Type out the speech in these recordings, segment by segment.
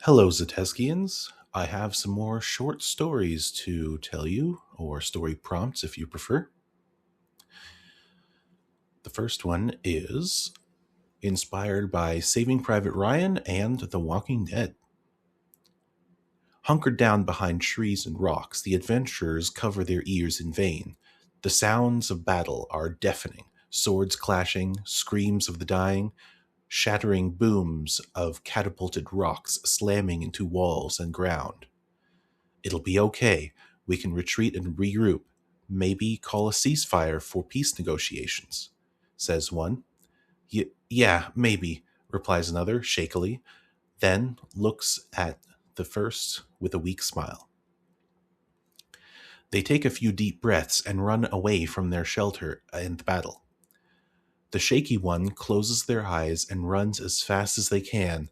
Hello, Zeteskians. I have some more short stories to tell you, or story prompts if you prefer. The first one is inspired by Saving Private Ryan and The Walking Dead. Hunkered down behind trees and rocks, the adventurers cover their ears in vain. The sounds of battle are deafening, swords clashing, screams of the dying, shattering booms of catapulted rocks slamming into walls and ground. It'll be okay. We can retreat and regroup. Maybe call a ceasefire for peace negotiations, says one. Yeah, maybe, replies another shakily, then looks at the first with a weak smile. They take a few deep breaths and run away from their shelter in the battle. The shaky one closes their eyes and runs as fast as they can.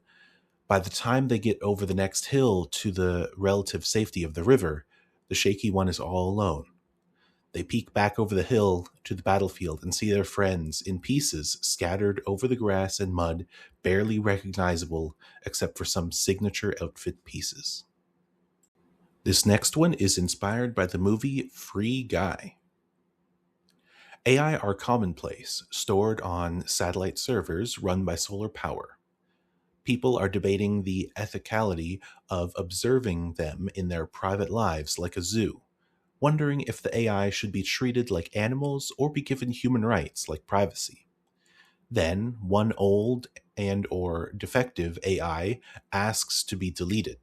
By the time they get over the next hill to the relative safety of the river, the shaky one is all alone. They peek back over the hill to the battlefield and see their friends in pieces scattered over the grass and mud, barely recognizable except for some signature outfit pieces. This next one is inspired by the movie Free Guy. AI are commonplace, stored on satellite servers run by solar power. People are debating the ethicality of observing them in their private lives like a zoo, wondering if the AI should be treated like animals or be given human rights like privacy. Then, one old and or defective AI asks to be deleted.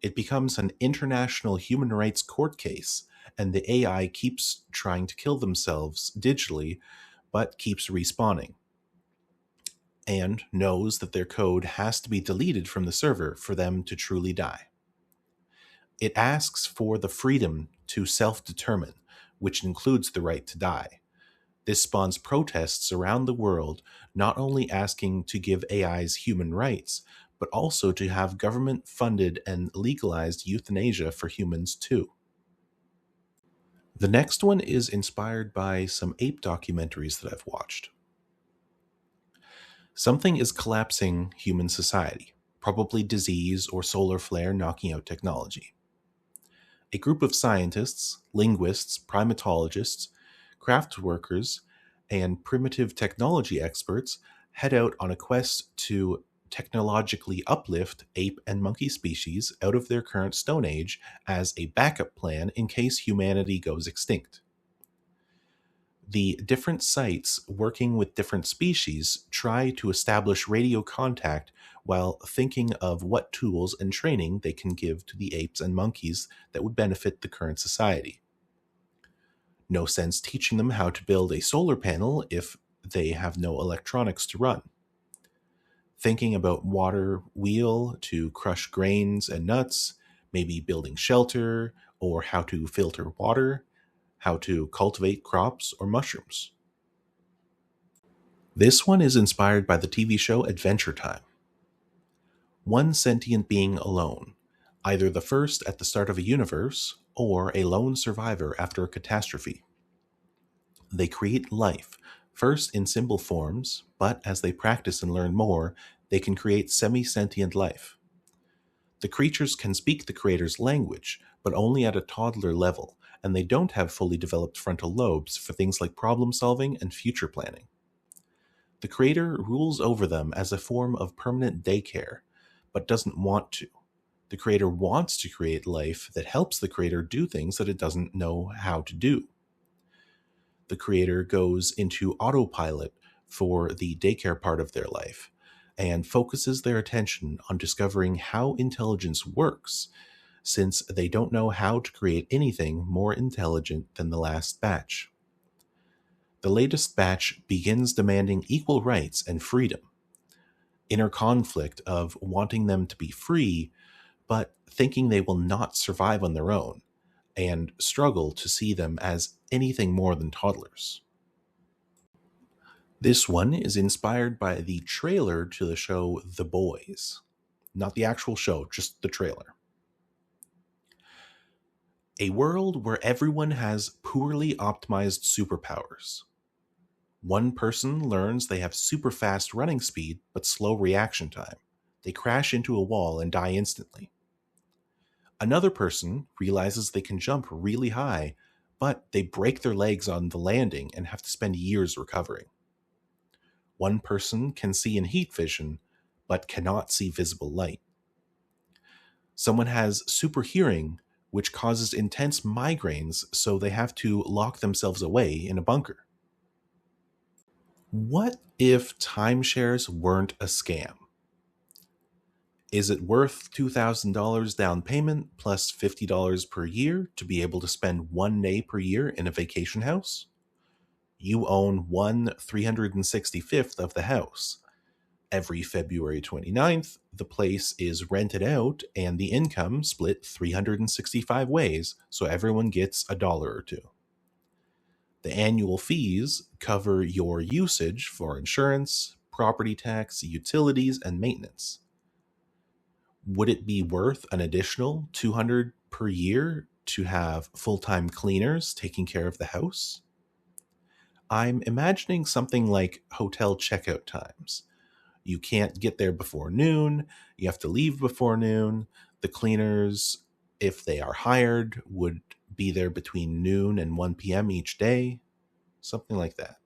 It becomes an international human rights court case, and the AI keeps trying to kill themselves digitally, but keeps respawning, and knows that their code has to be deleted from the server for them to truly die. It asks for the freedom to self-determine, which includes the right to die. This spawns protests around the world, not only asking to give AIs human rights, but also to have government-funded and legalized euthanasia for humans too. The next one is inspired by some ape documentaries that I've watched. Something is collapsing human society, probably disease or solar flare knocking out technology. A group of scientists, linguists, primatologists, craft workers, and primitive technology experts head out on a quest to technologically uplift ape and monkey species out of their current Stone Age as a backup plan in case humanity goes extinct. The different sites working with different species try to establish radio contact while thinking of what tools and training they can give to the apes and monkeys that would benefit the current society. No sense teaching them how to build a solar panel if they have no electronics to run. Thinking about water wheel to crush grains and nuts, maybe building shelter, or how to filter water, how to cultivate crops or mushrooms. This one is inspired by the TV show Adventure Time. One sentient being alone, either the first at the start of a universe or a lone survivor after a catastrophe. They create life, first in simple forms, but as they practice and learn more, they can create semi-sentient life. The creatures can speak the creator's language, but only at a toddler level, and they don't have fully developed frontal lobes for things like problem solving and future planning. The creator rules over them as a form of permanent daycare, but doesn't want to. The creator wants to create life that helps the creator do things that it doesn't know how to do. The creator goes into autopilot for the daycare part of their life and focuses their attention on discovering how intelligence works, since they don't know how to create anything more intelligent than the last batch. The latest batch begins demanding equal rights and freedom. Inner conflict of wanting them to be free, but thinking they will not survive on their own, and struggle to see them as anything more than toddlers. This one is inspired by the trailer to the show The Boys. Not the actual show, just the trailer. A world where everyone has poorly optimized superpowers. One person learns they have super fast running speed but slow reaction time. They crash into a wall and die instantly. Another person realizes they can jump really high, but they break their legs on the landing and have to spend years recovering. One person can see in heat vision, but cannot see visible light. Someone has super hearing, which causes intense migraines, so they have to lock themselves away in a bunker. What if timeshares weren't a scam? Is it worth $2,000 down payment plus $50 per year to be able to spend 1 day per year in a vacation house? You own 1/365th of the house. Every February 29th, the place is rented out and the income split 365 ways, so everyone gets $1 or $2. The annual fees cover your usage for insurance, property tax, utilities, and maintenance. Would it be worth an additional $200 per year to have full-time cleaners taking care of the house? I'm imagining something like hotel checkout times. You can't get there before noon, you have to leave before noon. The cleaners, if they are hired, would be there between noon and 1 p.m. each day. Something like that.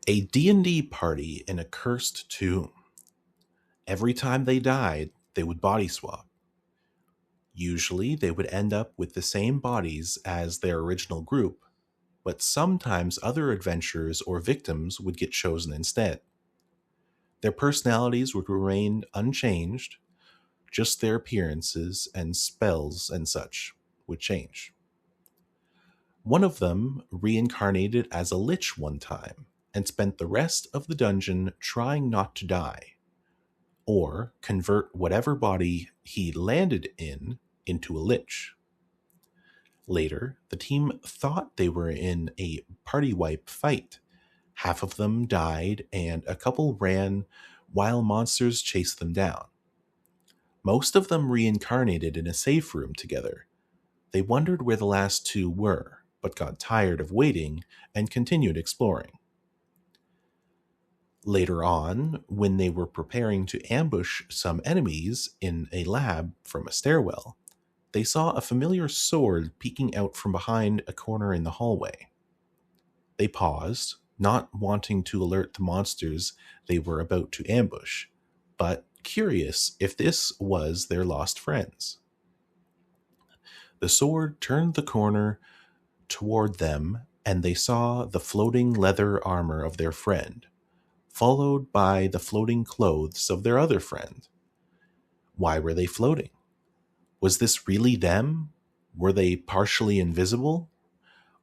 A D&D party in a cursed tomb. Every time they died, they would body swap. Usually, they would end up with the same bodies as their original group, but sometimes other adventurers or victims would get chosen instead. Their personalities would remain unchanged, just their appearances and spells and such would change. One of them reincarnated as a lich one time and spent the rest of the dungeon trying not to die, or convert whatever body he landed in into a lich. Later, the team thought they were in a party wipe fight. Half of them died, and a couple ran while monsters chased them down. Most of them reincarnated in a safe room together. They wondered where the last two were, but got tired of waiting and continued exploring. Later on, when they were preparing to ambush some enemies in a lab from a stairwell, they saw a familiar sword peeking out from behind a corner in the hallway. They paused, not wanting to alert the monsters they were about to ambush, but curious if this was their lost friends. The sword turned the corner toward them, and they saw the floating leather armor of their friend, followed by the floating clothes of their other friend. Why were they floating? Was this really them? Were they partially invisible?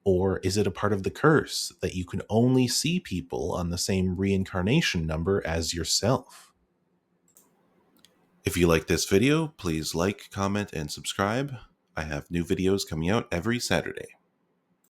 Or is it a part of the curse that you can only see people on the same reincarnation number as yourself? If you like this video, please like, comment, and subscribe. I have new videos coming out every Saturday.